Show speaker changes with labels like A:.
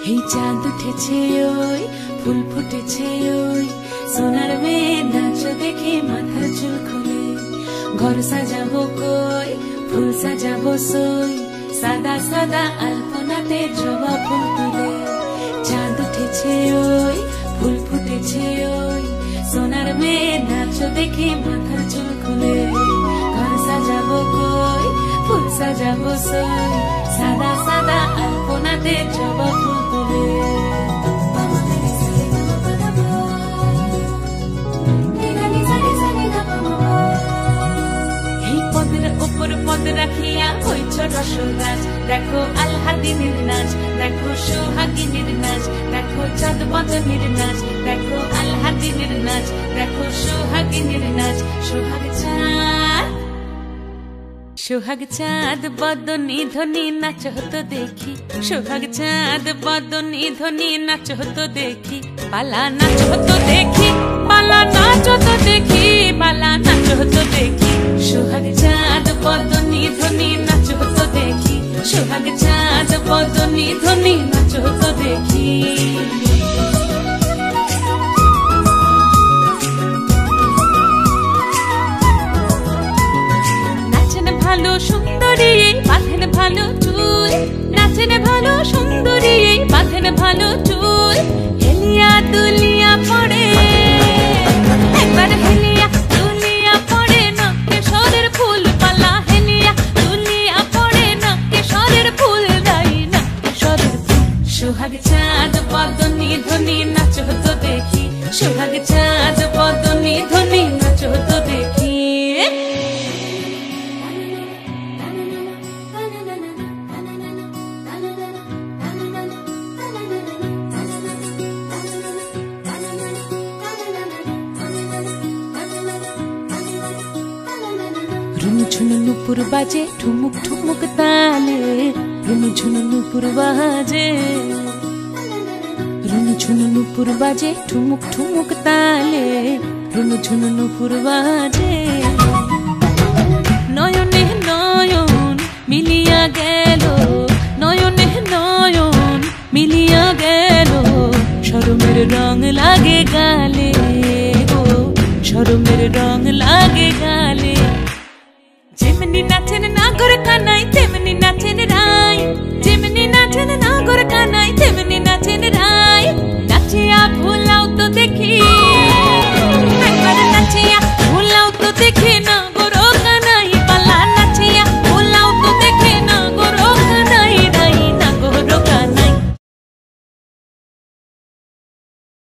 A: এই চাঁদ উঠেছে ওই ফুল ফুটেছে ওই সোনার মেয়ে নাচ দেখে মাথার চুল খুলে ঘর সাজাবো কই ফুল সাজাবো সই সাদা সাদা আলপনাতে জবা ফুল তুলে চাঁদ উঠেছে ওই ফুল ফুটেছে ওই সোনার মেয়ে নাচ দেখে মাথার চুল খুলে ঘর সাজাবো কই ফুল সাজাবো সই সাদা সাদা আলপনাতে জবা ফুল তুলে উপর পদ রাখিয়া হইছ রসরাজ দেখো আলহাদিনের নাচ দেখো সোহাগিনীর নাচ দেখো চাঁদ বদনের নাচ দেখো আলহাদিনের নাচ দেখো সোহাগিনীর নাচ সোহাগ চাঁদ বদনী ধ্বনি নাচ হতো দেখি সোহাগ চাঁদ বদনী ধ্বনি নাচ হতো দেখি পালা নাচ হতো দেখি পালা নাচ হতো দেখি পালা নাচ হতো দেখি সোহাগ চাঁদ বদনী ধ্বনি নাচ হতো দেখি সোহাগ চাঁদ বদনী ধ্বনি নাচ হতো দেখি ভালো সুন্দরী বাঁধেন ভালো চুল নাচেন ভালো সুন্দরী বাঁধেন ভালো চুল হেলিয়া দুলিয়া পড়ে একবার হেলিয়া দুলিয়া পড়ে নকেশ্বরের ফুল পালা হেলিয়া দুলিয়া পড়ে নকেশ্বরের ফুল দাই নকেশ্বরের ফুল সোহাগ চাঁদ বদনী ধ্বনি নাচ হতো দেখি সোহাগ চাঁদ বদনী ধ্বনি নাচ হতো দেখি ঝুনু নুপুর বাজে ঠুমুক ঠুমুক তালে রুনু ঝুনু নুপুর বাজে রুনু ঝুনু নুপুর বাজে ঠুমুক ঠুমুক তালে রুনু ঝুনু নুপুর বাজে নয়নে নয়ন মিলিয়া গেল নয়নে নয়ন মিলিয়া গেল শরমের রং লাগে গালে গো শরমের রং লাগে গালে